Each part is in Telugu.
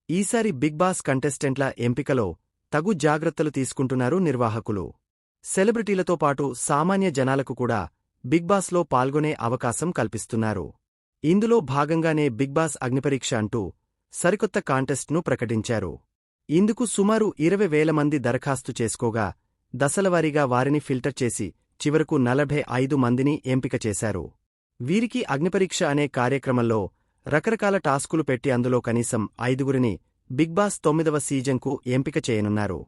ఈసారి బిగ్ బాస్ కంటెస్టెంట్ల ఎంపికలో తగు జాగ్రత్తలు తీసుకుంటున్నారు నిర్వాహకులు. సెలబ్రిటీలతో పాటు సామాన్య జనాలకు కూడా బిగ్ బాస్లో పాల్గొనే అవకాశం కల్పిస్తున్నారు. ఇందులో భాగంగానే బిగ్ బాస్ అగ్నిపరీక్ష అంటూ సరికొత్త కాంటెస్ట్ను ప్రకటించారు. ఇందుకు సుమారు 20,000 మంది దరఖాస్తు చేసుకోగా దశలవారీగా వారిని ఫిల్టర్ చేసి చివరకు 45 మందిని ఎంపిక చేశారు. వీరికి అగ్నిపరీక్ష అనే కార్యక్రమంలో రకరకాల టాస్కులు పెట్టి అందులో కనీసం 5గురిని బిగ్ బాస్ 9వ సీజన్కు ఎంపిక చేయనున్నారు.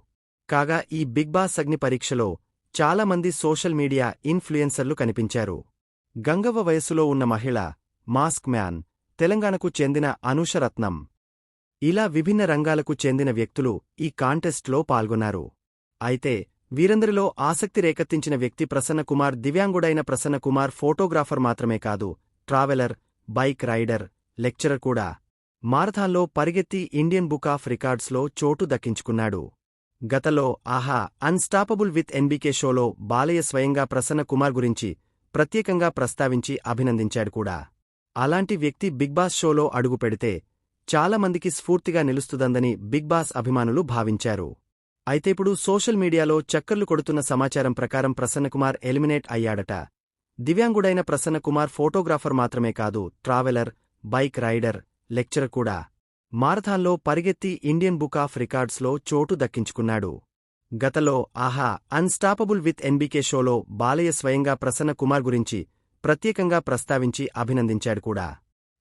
కాగా ఈ బిగ్ బాస్ అగ్ని పరీక్షలో చాలామంది సోషల్ మీడియా ఇన్ఫ్లుయెన్సర్లు కనిపించారు. గంగవ్వ వయస్సులో ఉన్న మహిళ, మాస్క్ మ్యాన్, తెలంగాణకు చెందిన అనూష రత్నం, ఇలా విభిన్న రంగాలకు చెందిన వ్యక్తులు ఈ కాంటెస్ట్లో పాల్గొన్నారు. అయితే వీరందరిలో ఆసక్తి రేకెత్తించిన వ్యక్తి ప్రసన్న కుమార్. దివ్యాంగుడైన ప్రసన్న కుమార్ ఫోటోగ్రాఫర్ మాత్రమే కాదు, ట్రావెలర్, బైక్ రైడర్, లెక్చరర్ కూడా. మారథాన్లో పరిగెత్తి ఇండియన్ బుక్ ఆఫ్ రికార్డ్స్లో చోటు దక్కించుకున్నాడు. గతంలో ఆహా అన్స్టాపబుల్ విత్ ఎన్బీకే షోలో బాలయ్య స్వయంగా ప్రసన్న కుమార్ గురించి ప్రత్యేకంగా ప్రస్తావించి అభినందించాడు కూడా. అలాంటి వ్యక్తి బిగ్ బాస్ షోలో అడుగుపెడితే చాలామందికి స్ఫూర్తిగా నిలుస్తుదందని బిగ్ బాస్ అభిమానులు భావించారు. అయితే ఇప్పుడు సోషల్ మీడియాలో చక్కర్లు కొడుతున్న సమాచారం ప్రకారం ప్రసన్నకుమార్ ఎలిమినేట్ అయ్యాడట. దివ్యాంగుడైన ప్రసన్నకుమార్ ఫోటోగ్రాఫర్ మాత్రమే కాదు, ట్రావెలర్, బైక్ రైడర్, లెక్చరర్ కూడా. మారథాన్లో పరిగెత్తి ఇండియన్ బుక్ ఆఫ్ రికార్డ్స్లో చోటు దక్కించుకున్నాడు. గతంలో ఆహా అన్స్టాపబుల్ విత్ ఎన్బీకే షోలో బాలయ్య స్వయంగా ప్రసన్న కుమార్ గురించి ప్రత్యేకంగా ప్రస్తావించి అభినందించాడు కూడా.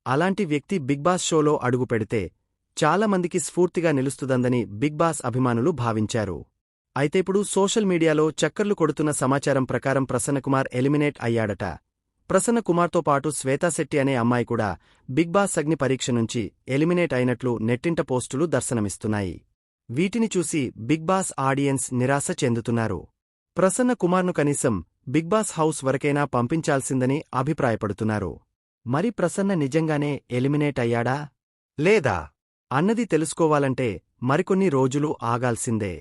అలాంటి వ్యక్తి బిగ్ బాస్ షోలో అడుగుపెడితే చాలామందికి స్ఫూర్తిగా నిలుస్తుదందని బిగ్ బాస్ అభిమానులు భావించారు. అయితే ఇప్పుడు సోషల్ మీడియాలో చక్కర్లు కొడుతున్న సమాచారం ప్రకారం ప్రసన్నకుమార్ ఎలిమినేట్ అయ్యాడట. ప్రసన్న కుమార్తో పాటు శ్వేతాశెట్టి అనే అమ్మాయి కూడా బిగ్ బాస్ అగ్ని పరీక్ష నుంచి ఎలిమినేట్ అయినట్లు నెట్టింట పోస్టులు దర్శనమిస్తున్నాయి. వీటిని చూసి బిగ్ బాస్ ఆడియన్స్ నిరాశ చెందుతున్నారు. ప్రసన్న కుమార్ను కనీసం బిగ్ బాస్ హౌస్ వరకైనా పంపించాల్సిందని అభిప్రాయపడుతున్నారు. మరి ప్రసన్న నిజంగానే ఎలిమినేట్ అయ్యాడా లేదా అన్నది తెలుసుకోవాలంటే మరికొన్ని రోజులు ఆగాల్సిందే.